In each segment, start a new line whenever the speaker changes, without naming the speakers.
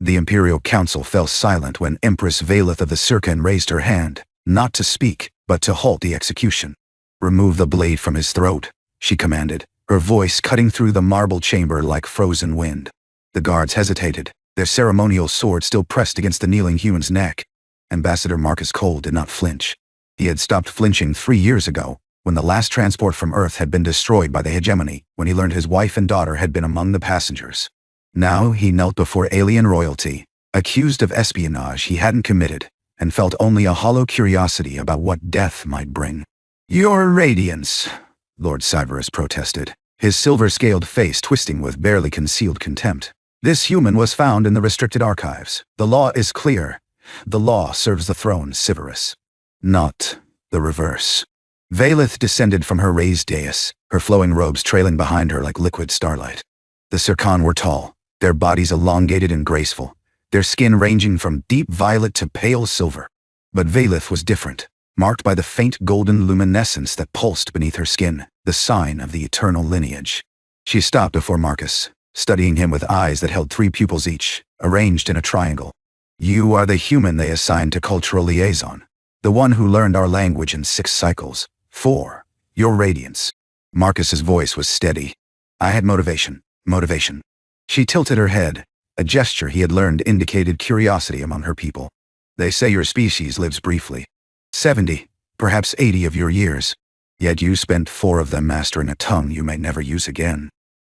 The Imperial Council fell silent when Empress Valeth of the Circan raised her hand, not to speak, but to halt the execution. "Remove the blade from his throat," she commanded, her voice cutting through the marble chamber like frozen wind. The guards hesitated, their ceremonial sword still pressed against the kneeling human's neck. Ambassador Marcus Cole did not flinch. He had stopped flinching 3 years ago, when the last transport from Earth had been destroyed by the hegemony, when he learned his wife and daughter had been among the passengers. Now he knelt before alien royalty, accused of espionage he hadn't committed, and felt only a hollow curiosity about what death might bring. "Your Radiance," Lord Cyberus protested, his silver-scaled face twisting with barely concealed contempt. "This human was found in the restricted archives. The law is clear. The law serves the throne, Cyberus. Not the reverse." Valeth descended from her raised dais, her flowing robes trailing behind her like liquid starlight. The Circan were tall, their bodies elongated and graceful, their skin ranging from deep violet to pale silver. But Valeth was different, marked by the faint golden luminescence that pulsed beneath her skin, the sign of the eternal lineage. She stopped before Marcus, studying him with eyes that held 3 pupils each, arranged in a triangle. "You are the human they assigned to cultural liaison, the one who learned our language in 6 cycles. 4. Your Radiance." Marcus's voice was steady. "I had motivation. She tilted her head. A gesture he had learned indicated curiosity among her people. "They say your species lives briefly. 70, perhaps 80 of your years. Yet you spent 4 of them mastering a tongue you may never use again.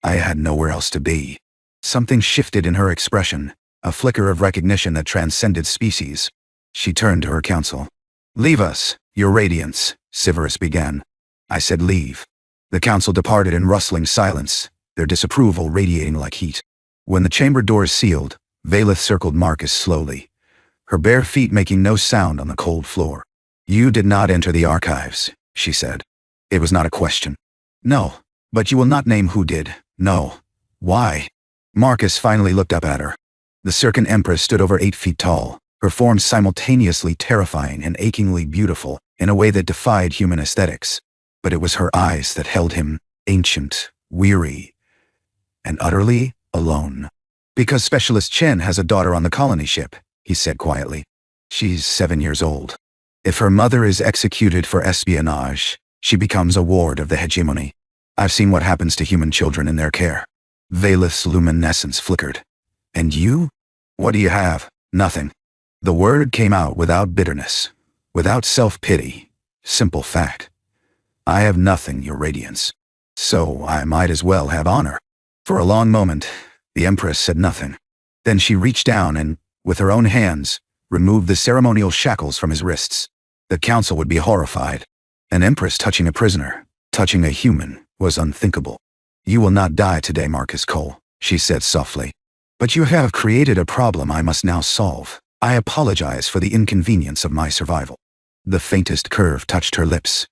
I had nowhere else to be." Something shifted in her expression, a flicker of recognition that transcended species. She turned to her council. "Leave us, your Radiance," Cyberus began. "I said leave." The council departed in rustling silence, their disapproval radiating like heat. When the chamber doors sealed, Valeth circled Marcus slowly, her bare feet making no sound on the cold floor. "You did not enter the archives," she said. It was not a question. "No, but you will not name who did." "No. Why?" Marcus finally looked up at her. The Circan Empress stood over 8 feet tall, her form simultaneously terrifying and achingly beautiful in a way that defied human aesthetics. But it was her eyes that held him, ancient, weary, and utterly alone. "Because Specialist Chen has a daughter on the colony ship," he said quietly. "She's 7 years old. If her mother is executed for espionage, she becomes a ward of the hegemony. I've seen what happens to human children in their care." Valeth's luminescence flickered. "And you? What do you have?" "Nothing." The word came out without bitterness, without self-pity. Simple fact. "I have nothing, your Radiance. So I might as well have honor." For a long moment, the Empress said nothing. Then she reached down and, with her own hands, removed the ceremonial shackles from his wrists. The council would be horrified. An Empress touching a prisoner, touching a human, was unthinkable. "You will not die today, Marcus Cole," she said softly. "But you have created a problem I must now solve. I apologize for the inconvenience of my survival." The faintest curve touched her lips.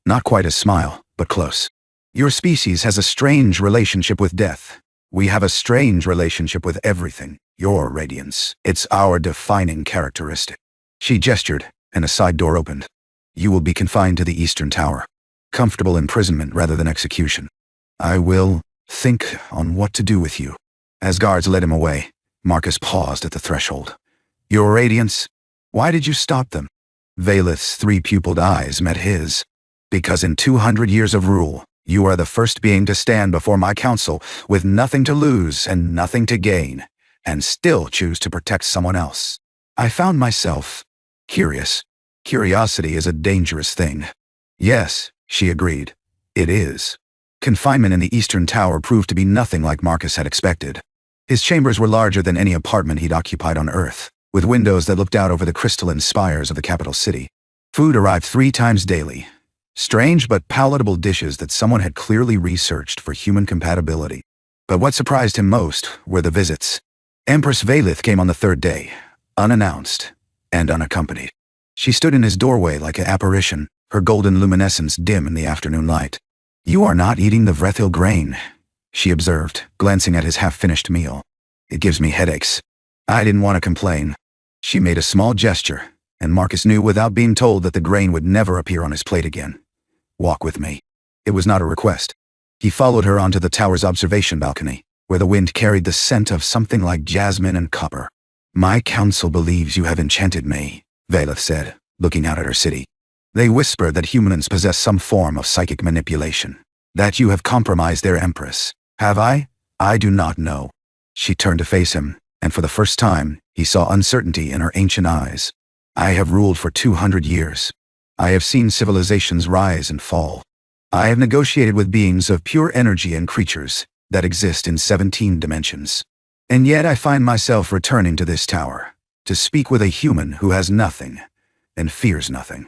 Not quite a smile, but close. "Your species has a strange relationship with death. We have a strange relationship with everything, your Radiance. It's our defining characteristic." She gestured, and a side door opened. "You will be confined to the Eastern Tower. Comfortable imprisonment rather than execution. I will think on what to do with you." As guards led him away, Marcus paused at the threshold. "Your Radiance, why did you stop them?" Valeth's 3-pupiled eyes met his. "Because in 200 years of rule, you are the first being to stand before my council with nothing to lose and nothing to gain, and still choose to protect someone else. I found myself curious. Curiosity is a dangerous thing." "Yes," she agreed. "It is." Confinement in the Eastern Tower proved to be nothing like Marcus had expected. His chambers were larger than any apartment he'd occupied on Earth, with windows that looked out over the crystalline spires of the capital city. Food arrived 3 times daily. Strange but palatable dishes that someone had clearly researched for human compatibility. But what surprised him most were the visits. Empress Valeth came on the 3rd day, unannounced and unaccompanied. She stood in his doorway like an apparition, her golden luminescence dim in the afternoon light. "You are not eating the Vrethil grain," she observed, glancing at his half-finished meal. "It gives me headaches." I didn't want to complain. She made a small gesture, and Marcus knew without being told that the grain would never appear on his plate again. "Walk with me." It was not a request. He followed her onto the tower's observation balcony, where the wind carried the scent of something like jasmine and copper. My council believes you have enchanted me, Valeth said, looking out at her city. They whisper that humans possess some form of psychic manipulation, that you have compromised their empress. Have I? I do not know. She turned to face him, and for the first time, he saw uncertainty in her ancient eyes. I have ruled for 200 years. I have seen civilizations rise and fall. I have negotiated with beings of pure energy and creatures that exist in 17 dimensions. And yet I find myself returning to this tower, to speak with a human who has nothing, and fears nothing.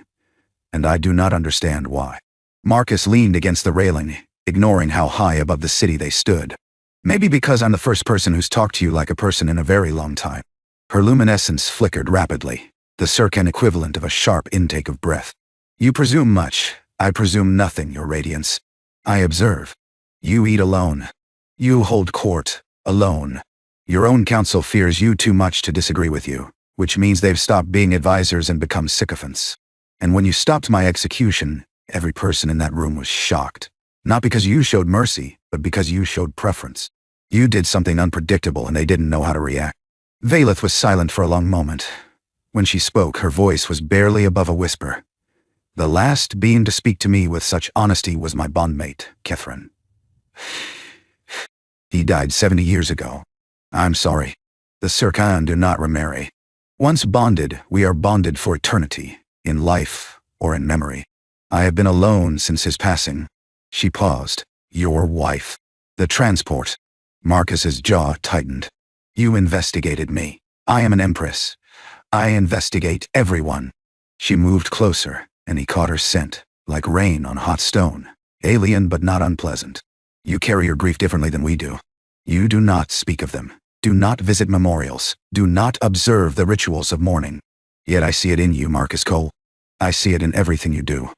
And I do not understand why. Marcus leaned against the railing, ignoring how high above the city they stood. Maybe because I'm the first person who's talked to you like a person in a very long time. Her luminescence flickered rapidly, the circan equivalent of a sharp intake of breath. You presume much. I presume nothing, your radiance. I observe. You eat alone. You hold court, alone. Your own council fears you too much to disagree with you, which means they've stopped being advisors and become sycophants. And when you stopped my execution, every person in that room was shocked. Not because you showed mercy, but because you showed preference. You did something unpredictable and they didn't know how to react. Valeth was silent for a long moment. When she spoke, her voice was barely above a whisper. The last being to speak to me with such honesty was my bondmate, Kethrin. He died 70 years ago. I'm sorry. The Circan do not remarry. Once bonded, we are bonded for eternity, in life or in memory. I have been alone since his passing. She paused. Your wife. The transport. Marcus's jaw tightened. You investigated me. I am an empress. I investigate everyone. She moved closer, and he caught her scent, like rain on hot stone, alien but not unpleasant. You carry your grief differently than we do. You do not speak of them. Do not visit memorials. Do not observe the rituals of mourning. Yet I see it in you, Marcus Cole. I see it in everything you do.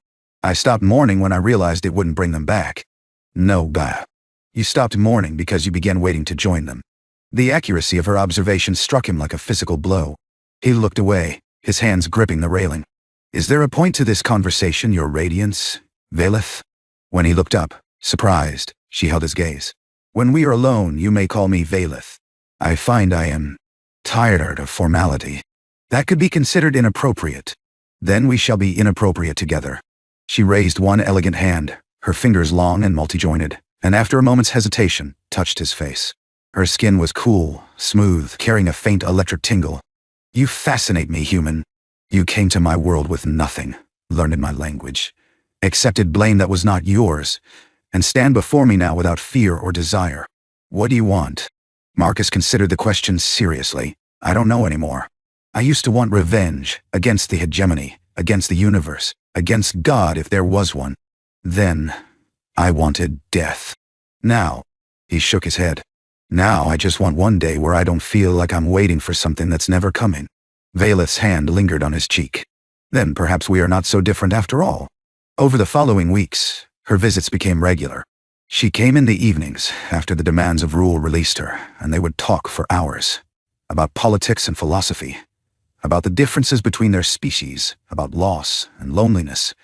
I stopped mourning when I realized it wouldn't bring them back. No, Gaia. You stopped mourning because you began waiting to join them. The accuracy of her observation struck him like a physical blow. He looked away, his hands gripping the railing. Is there a point to this conversation, your radiance, Valeth? When he looked up, surprised, she held his gaze. When we are alone, you may call me Valeth. I find I am tired of formality. That could be considered inappropriate. Then we shall be inappropriate together. She raised one elegant hand, her fingers long and multi-jointed, and after a moment's hesitation, touched his face. Her skin was cool, smooth, carrying a faint electric tingle. You fascinate me, human. You came to my world with nothing, learned my language, accepted blame that was not yours, and stand before me now without fear or desire. What do you want? Marcus considered the question seriously. I don't know anymore. I used to want revenge, against the hegemony, against the universe, against God if there was one. Then, I wanted death. Now, he shook his head. Now I just want one day where I don't feel like I'm waiting for something that's never coming. Valeth's hand lingered on his cheek. Then perhaps we are not so different after all. Over the following weeks, her visits became regular. She came in the evenings after the demands of rule released her, and they would talk for hours. About politics and philosophy. About the differences between their species, about loss and loneliness,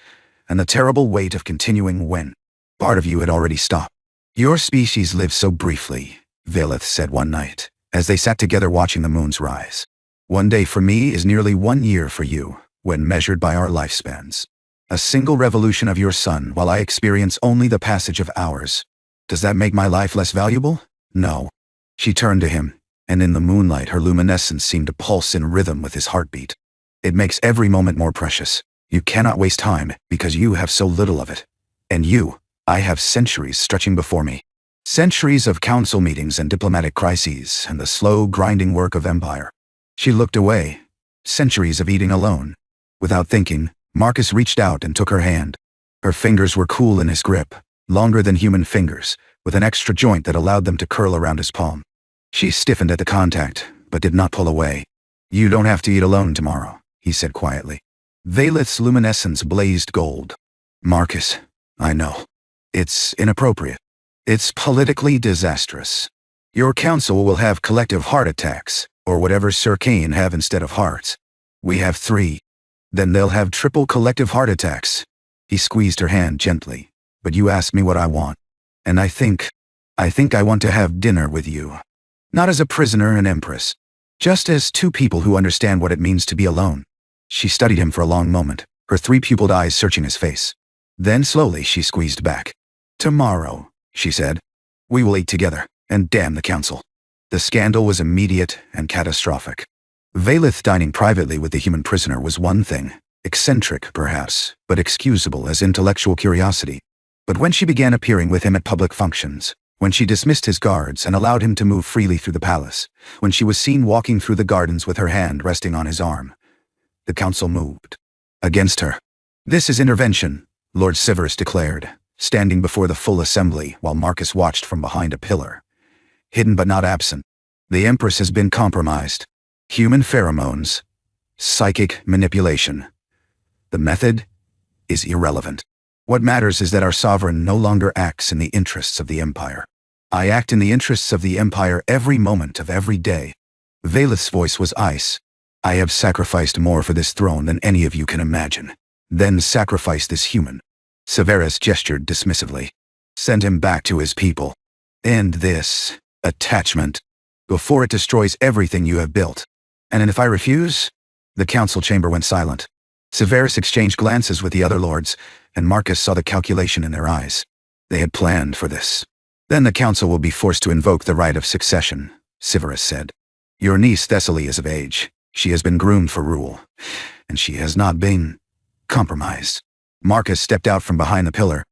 and the terrible weight of continuing when part of you had already stopped. Your species lives so briefly, Valeth said one night, as they sat together watching the moon's rise. One day for me is nearly 1 year for you, when measured by our lifespans. A single revolution of your sun while I experience only the passage of hours. Does that make my life less valuable? No. She turned to him, and in the moonlight her luminescence seemed to pulse in rhythm with his heartbeat. It makes every moment more precious. You cannot waste time, because you have so little of it. And you, I have centuries stretching before me. Centuries of council meetings and diplomatic crises and the slow grinding work of empire. She looked away. Centuries of eating alone. Without thinking, Marcus reached out and took her hand. Her fingers were cool in his grip, longer than human fingers, with an extra joint that allowed them to curl around his palm. She stiffened at the contact, but did not pull away. You don't have to eat alone tomorrow, he said quietly. Valeth's luminescence blazed gold. Marcus, I know. It's inappropriate. It's politically disastrous. Your council will have collective heart attacks, or whatever Sir Kane have instead of hearts. We have 3. Then they'll have triple collective heart attacks. He squeezed her hand gently. But you asked me what I want. And I think I want to have dinner with you. Not as a prisoner and empress. Just as two people who understand what it means to be alone. She studied him for a long moment, her three-pupiled eyes searching his face. Then slowly she squeezed back. "Tomorrow," she said, "we will eat together, and damn the council." The scandal was immediate and catastrophic. Valeth dining privately with the human prisoner was one thing, eccentric perhaps, but excusable as intellectual curiosity. But when she began appearing with him at public functions, when she dismissed his guards and allowed him to move freely through the palace, when she was seen walking through the gardens with her hand resting on his arm, the council moved. Against her. "This is intervention," Lord Severus declared, standing before the full assembly while Marcus watched from behind a pillar. Hidden but not absent. "The Empress has been compromised. Human pheromones. Psychic manipulation. The method is irrelevant. What matters is that our sovereign no longer acts in the interests of the Empire. I act in the interests of the Empire every moment of every day." Valeth's voice was ice. "I have sacrificed more for this throne than any of you can imagine. Then sacrifice this human." Severus gestured dismissively. "Send him back to his people. End this attachment before it destroys everything you have built. And if I refuse?" The council chamber went silent. Severus exchanged glances with the other lords, and Marcus saw the calculation in their eyes. They had planned for this. "Then the council will be forced to invoke the right of succession," Severus said. "Your niece Thessaly is of age. She has been groomed for rule, and she has not been compromised." Marcus stepped out from behind the pillar.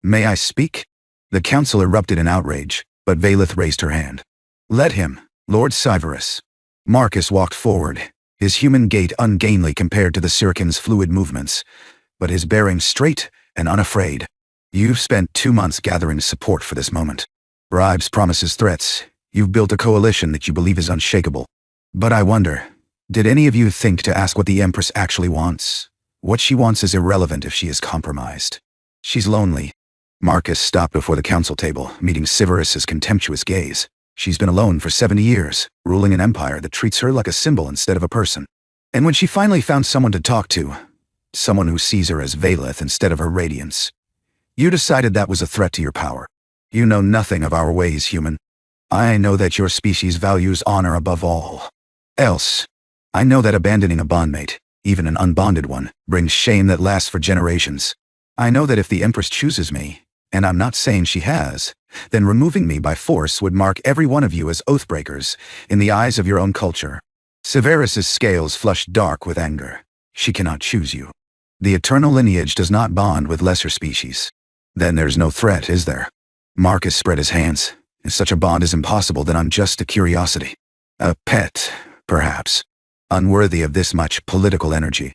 "May I speak?" The council erupted in outrage, but Valeth raised her hand. "Let him, Lord Severus." Marcus walked forward, his human gait ungainly compared to the Syrcan's fluid movements, but his bearing straight and unafraid. "You've spent 2 months gathering support for this moment. Bribes, promises, threats. You've built a coalition that you believe is unshakable. But I wonder, did any of you think to ask what the Empress actually wants? What she wants is irrelevant if she is compromised. She's lonely." Marcus stopped before the council table, meeting Severus's contemptuous gaze. "She's been alone for 70 years, ruling an empire that treats her like a symbol instead of a person. And when she finally found someone to talk to, someone who sees her as Valeth instead of her radiance, you decided that was a threat to your power. You know nothing of our ways, human. I know that your species values honor above all else. I know that abandoning a bondmate, even an unbonded one, brings shame that lasts for generations. I know that if the Empress chooses me, and I'm not saying she has, then removing me by force would mark every one of you as oathbreakers in the eyes of your own culture." Severus's scales flushed dark with anger. "She cannot choose you. The eternal lineage does not bond with lesser species. Then there's no threat, is there?" Marcus spread his hands. "If such a bond is impossible, then I'm just a curiosity. A pet, perhaps. Unworthy of this much political energy."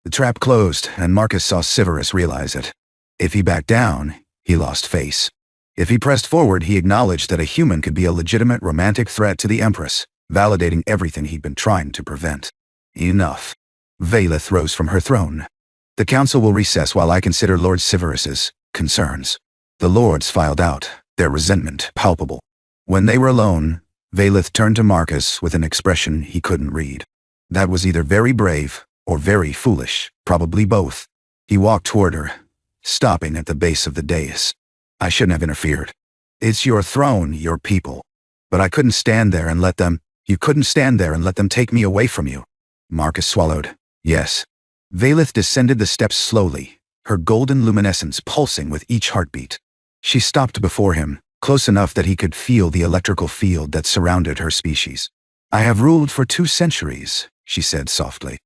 The trap closed, and Marcus saw Severus realize it. If he backed down, he lost face. If he pressed forward, he acknowledged that a human could be a legitimate romantic threat to the Empress, validating everything he'd been trying to prevent. Enough. Valeth rose from her throne. "The council will recess while I consider Lord Severus's concerns." The lords filed out, their resentment palpable. When they were alone, Valeth turned to Marcus with an expression he couldn't read. That was either very brave or very foolish, probably both. He walked toward her, stopping at the base of the dais. "I shouldn't have interfered. It's your throne, your people. But I couldn't stand there and let them— You couldn't stand there and let them take me away from you." Marcus swallowed. "Yes." Valeth descended the steps slowly, her golden luminescence pulsing with each heartbeat. She stopped before him, close enough that he could feel the electrical field that surrounded her species. "I have ruled for 2 centuries, she said softly.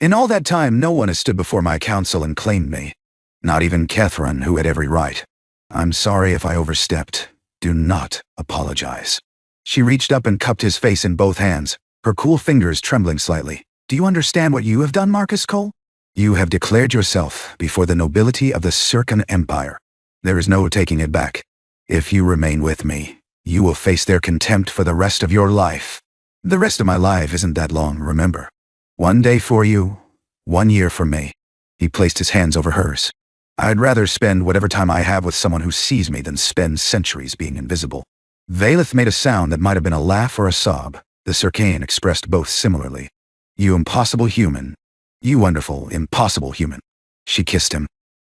"In all that time, no one has stood before my council and claimed me. Not even Catherine, who had every right. I'm sorry if I overstepped. Do not apologize." She reached up and cupped his face in both hands, her cool fingers trembling slightly. "Do you understand what you have done, Marcus Cole? You have declared yourself before the nobility of the Syrcan Empire. There is no taking it back. If you remain with me, you will face their contempt for the rest of your life. The rest of my life isn't that long, remember. 1 day for you, 1 year for me." He placed his hands over hers. "I'd rather spend whatever time I have with someone who sees me than spend centuries being invisible." Valeth made a sound that might have been a laugh or a sob. The Syrcan expressed both similarly. "You impossible human. You wonderful, impossible human." She kissed him.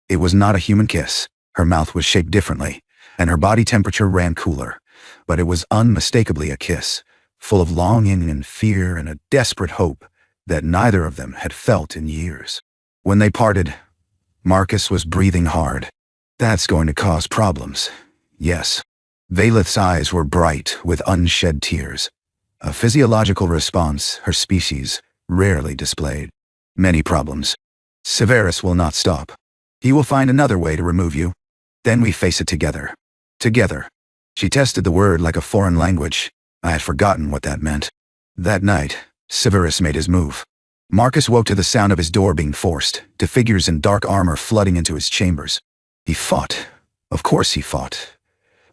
It was not a human kiss. Her mouth was shaped differently, and her body temperature ran cooler. But it was unmistakably a kiss, full of longing and fear and a desperate hope that neither of them had felt in years. When they parted, Marcus was breathing hard. That's going to cause problems. Yes. Valeth's eyes were bright with unshed tears, a physiological response her species rarely displayed. Many problems. Severus will not stop. He will find another way to remove you. Then we face it together. Together. She tested the word like a foreign language. I had forgotten what that meant. That night, Severus made his move. Marcus woke to the sound of his door being forced, to figures in dark armor flooding into his chambers. He fought. Of course he fought.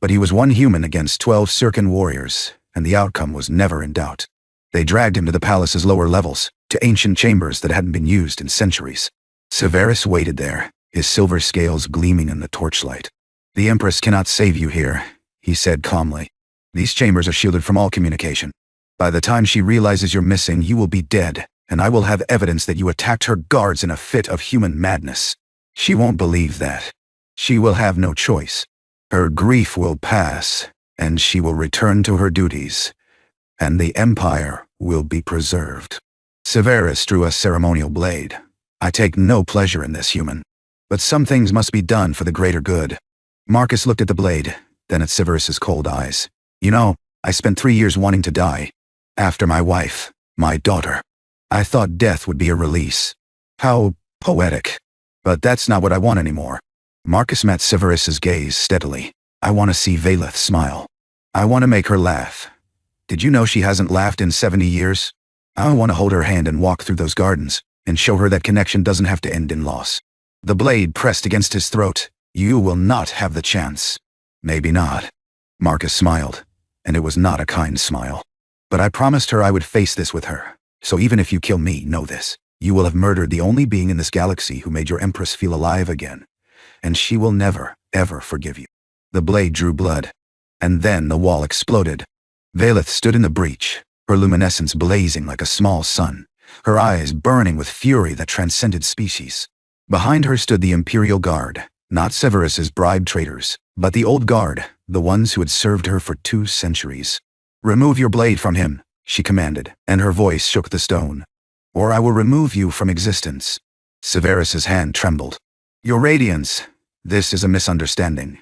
But he was one human against 12 Circan warriors, and the outcome was never in doubt. They dragged him to the palace's lower levels, to ancient chambers that hadn't been used in centuries. Severus waited there, his silver scales gleaming in the torchlight. The Empress cannot save you here, he said calmly. These chambers are shielded from all communication. By the time she realizes you're missing, you will be dead, and I will have evidence that you attacked her guards in a fit of human madness. She won't believe that. She will have no choice. Her grief will pass, and she will return to her duties, and the Empire will be preserved. Severus drew a ceremonial blade. I take no pleasure in this, human. But some things must be done for the greater good. Marcus looked at the blade, then at Severus's cold eyes. You know, I spent 3 years wanting to die. After my wife, my daughter. I thought death would be a release. How poetic. But that's not what I want anymore. Marcus met Severus's gaze steadily. I want to see Valeth smile. I want to make her laugh. Did you know she hasn't laughed in 70 years? I want to hold her hand and walk through those gardens, and show her that connection doesn't have to end in loss. The blade pressed against his throat. You will not have the chance. Maybe not. Marcus smiled, and it was not a kind smile. But I promised her I would face this with her. So even if you kill me, know this. You will have murdered the only being in this galaxy who made your Empress feel alive again. And she will never, ever forgive you. The blade drew blood. And then the wall exploded. Valeth stood in the breach, her luminescence blazing like a small sun, her eyes burning with fury that transcended species. Behind her stood the Imperial Guard, not Severus's bribed traitors, but the old guard, the ones who had served her for 2 centuries. Remove your blade from him, she commanded, and her voice shook the stone. Or I will remove you from existence. Severus's hand trembled. Your radiance. This is a misunderstanding.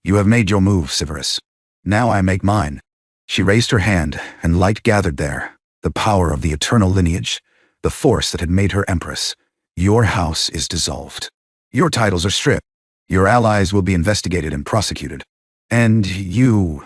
You have made your move, Severus. Now I make mine. She raised her hand, and light gathered there. The power of the eternal lineage, the force that had made her Empress. Your house is dissolved. Your titles are stripped. Your allies will be investigated and prosecuted. And you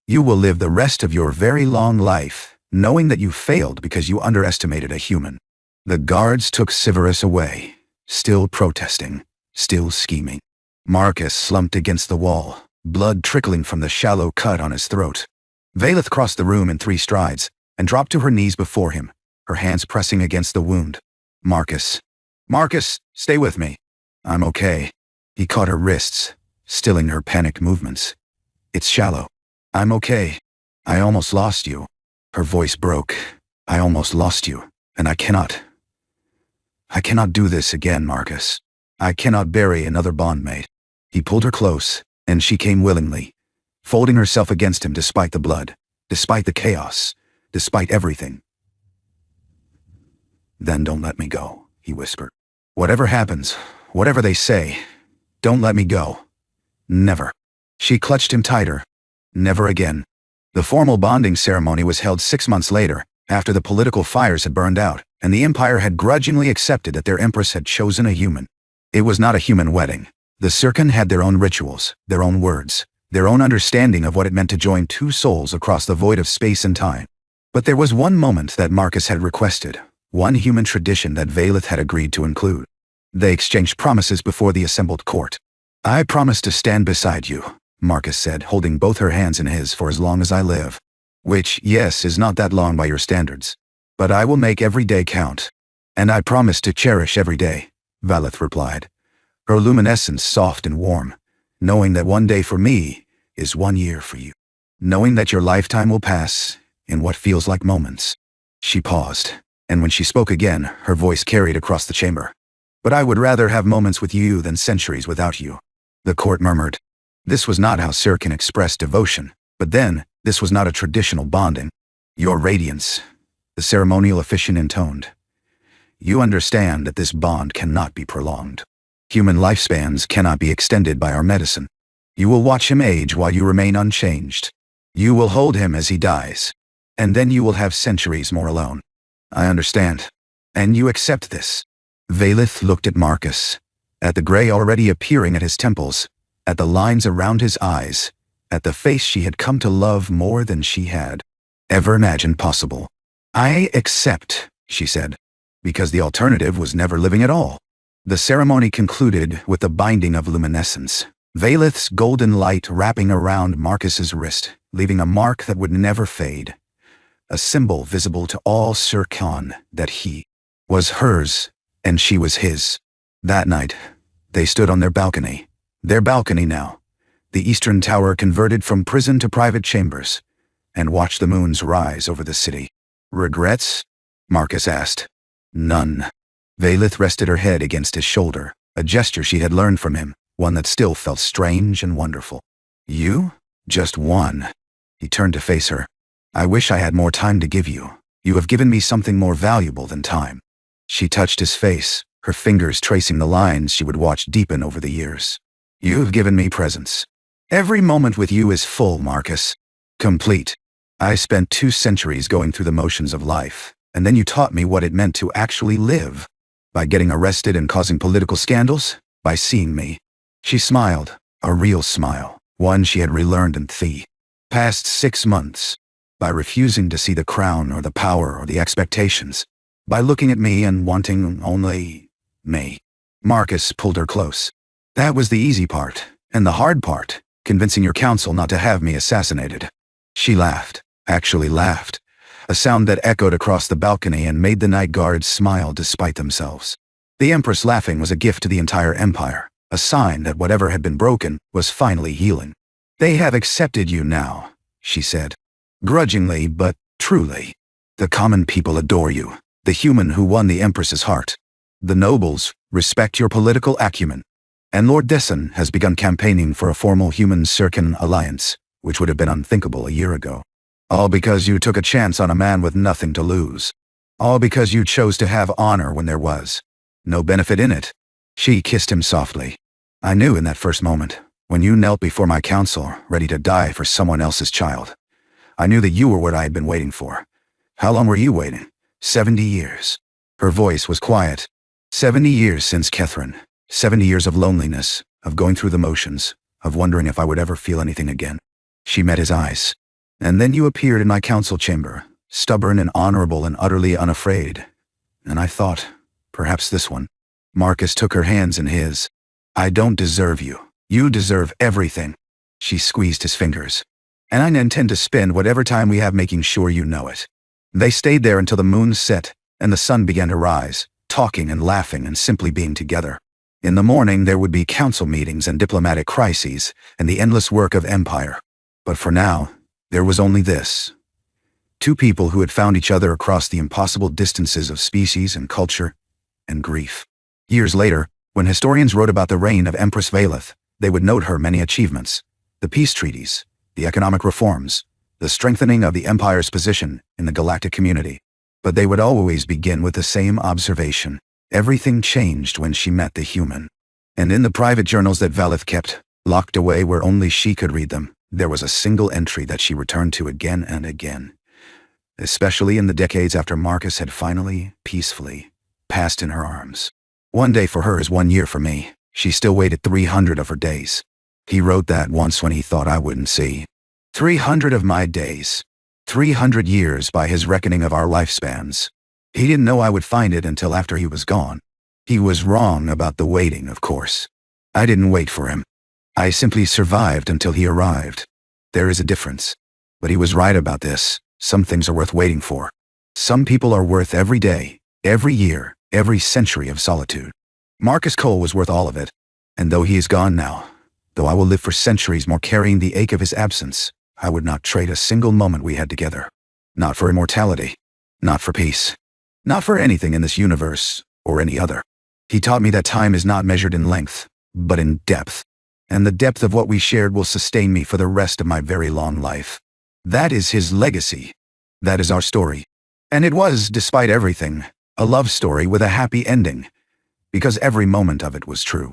will live the rest of your very long life, knowing that you failed because you underestimated a human. The guards took Severus away, still protesting, still scheming. Marcus slumped against the wall, blood trickling from the shallow cut on his throat. Valeth crossed the room in 3 strides, and dropped to her knees before him, her hands pressing against the wound. Marcus, stay with me. I'm okay. He caught her wrists, stilling her panicked movements. It's shallow. I'm okay. I almost lost you. Her voice broke. I almost lost you, and I cannot do this again, Marcus. I cannot bury another bondmate. He pulled her close, and she came willingly, folding herself against him despite the blood, despite the chaos, despite everything. Then don't let me go, he whispered. Whatever happens, whatever they say, don't let me go. Never. She clutched him tighter. Never again. The formal bonding ceremony was held 6 months later, after the political fires had burned out, and the Empire had grudgingly accepted that their Empress had chosen a human. It was not a human wedding. The Circan had their own rituals, their own words, their own understanding of what it meant to join 2 souls across the void of space and time. But there was one moment that Marcus had requested, one human tradition that Valeth had agreed to include. They exchanged promises before the assembled court. I promise to stand beside you, Marcus said, holding both her hands in his for as long as I live. Which, yes, is not that long by your standards. But I will make every day count. And I promise to cherish every day, Valeth replied, her luminescence soft and warm, knowing that one day for me is 1 year for you. Knowing that your lifetime will pass in what feels like moments. She paused, and when she spoke again, her voice carried across the chamber. But I would rather have moments with you than centuries without you. The court murmured. This was not how Circan expressed devotion, but then, this was not a traditional bonding. Your radiance, the ceremonial officiant intoned. You understand that this bond cannot be prolonged. Human lifespans cannot be extended by our medicine. You will watch him age while you remain unchanged. You will hold him as he dies. And then you will have centuries more alone. I understand. And you accept this. Valeth looked at Marcus, at the gray already appearing at his temples, at the lines around his eyes, at the face she had come to love more than she had ever imagined possible. I accept, she said, because the alternative was never living at all. The ceremony concluded with the binding of luminescence, Valeth's golden light wrapping around Marcus's wrist, leaving a mark that would never fade. A symbol visible to all Sircon that he was hers and she was his. That night, they stood on their balcony now, the eastern tower converted from prison to private chambers, and watched the moons rise over the city. Regrets? Marcus asked. None. Valeth rested her head against his shoulder, a gesture she had learned from him, one that still felt strange and wonderful. You? Just one. He turned to face her. I wish I had more time to give you. You have given me something more valuable than time. She touched his face, her fingers tracing the lines she would watch deepen over the years. You have given me presence. Every moment with you is full, Marcus. Complete. I spent 2 centuries going through the motions of life, and then you taught me what it meant to actually live. By getting arrested and causing political scandals, by seeing me. She smiled, a real smile, one she had relearned in the past 6 months. By refusing to see the crown or the power or the expectations. By looking at me and wanting only me. Marcus pulled her close. That was the easy part, and the hard part, convincing your council not to have me assassinated. She laughed, actually laughed, a sound that echoed across the balcony and made the night guards smile despite themselves. The Empress laughing was a gift to the entire empire, a sign that whatever had been broken was finally healing. They have accepted you now, she said. Grudgingly, but truly. The common people adore you, the human who won the Empress's heart. The nobles respect your political acumen. And Lord Dessen has begun campaigning for a formal human-Sircon alliance, which would have been unthinkable a year ago. All because you took a chance on a man with nothing to lose. All because you chose to have honor when there was no benefit in it. She kissed him softly. I knew in that first moment, when you knelt before my council, ready to die for someone else's child. I knew that you were what I had been waiting for. How long were you waiting? 70 years. Her voice was quiet. 70 years since Catherine. 70 years of loneliness, of going through the motions, of wondering if I would ever feel anything again. She met his eyes. And then you appeared in my council chamber, stubborn and honorable and utterly unafraid. And I thought, perhaps this one. Marcus took her hands in his. I don't deserve you. You deserve everything. She squeezed his fingers. And I intend to spend whatever time we have making sure you know it. They stayed there until the moon set, and the sun began to rise, talking and laughing and simply being together. In the morning there would be council meetings and diplomatic crises, and the endless work of empire. But for now, there was only this. 2 people who had found each other across the impossible distances of species and culture and grief. Years later, when historians wrote about the reign of Empress Valeth, they would note her many achievements. The peace treaties, the economic reforms, the strengthening of the empire's position in the galactic community. But they would always begin with the same observation. Everything changed when she met the human. And in the private journals that Valeth kept, locked away where only she could read them, there was a single entry that she returned to again and again. Especially in the decades after Marcus had finally, peacefully, passed in her arms. 1 day for her is 1 year for me. She still waited 300 of her days. He wrote that once when he thought I wouldn't see. 300 of my days. 300 years by his reckoning of our lifespans. He didn't know I would find it until after he was gone. He was wrong about the waiting, of course. I didn't wait for him. I simply survived until he arrived. There is a difference. But he was right about this. Some things are worth waiting for. Some people are worth every day, every year, every century of solitude. Marcus Cole was worth all of it. And though he is gone now, though I will live for centuries more carrying the ache of his absence, I would not trade a single moment we had together. Not for immortality. Not for peace. Not for anything in this universe, or any other. He taught me that time is not measured in length, but in depth. And the depth of what we shared will sustain me for the rest of my very long life. That is his legacy. That is our story. And it was, despite everything, a love story with a happy ending, because every moment of it was true.